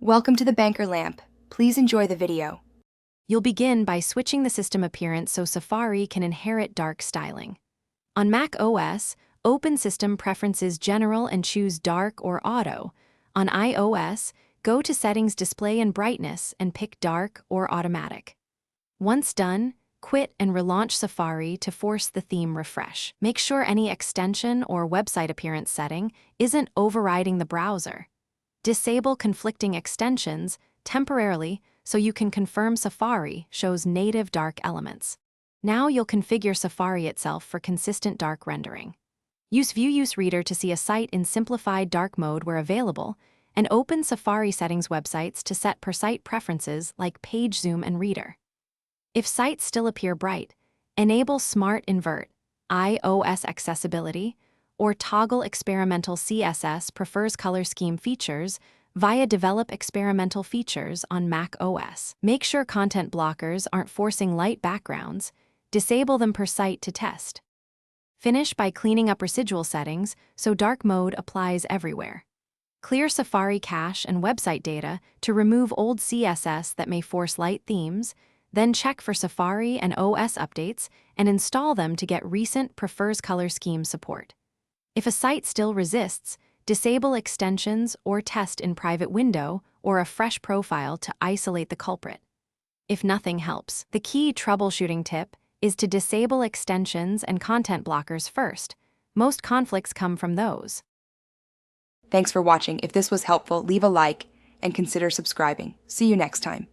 Welcome to the Banker Lamp. Please enjoy the video. You'll begin by switching the system appearance so Safari can inherit dark styling. On Mac OS, open System Preferences General and choose Dark or Auto. On iOS, go to Settings Display and Brightness and pick Dark or Automatic. Once done, quit and relaunch Safari to force the theme refresh. Make sure any extension or website appearance setting isn't overriding the browser. Disable conflicting extensions temporarily so you can confirm Safari shows native dark elements. Now you'll configure Safari itself for consistent dark rendering. Use View Use Reader to see a site in simplified dark mode where available, and open Safari settings websites to set per-site preferences like page zoom and reader. If sites still appear bright, enable Smart Invert, iOS accessibility, or toggle experimental CSS prefers color scheme features via Develop Experimental Features on Mac OS. Make sure content blockers aren't forcing light backgrounds. Disable them per site to test. Finish by cleaning up residual settings so dark mode applies everywhere. Clear Safari cache and website data to remove old CSS that may force light themes, then check for Safari and OS updates and install them to get recent prefers color scheme support. If a site still resists, disable extensions or test in private window or a fresh profile to isolate the culprit. If nothing helps, the key troubleshooting tip is to disable extensions and content blockers first. Most conflicts come from those. Thanks for watching. If this was helpful, leave a like and consider subscribing. See you next time.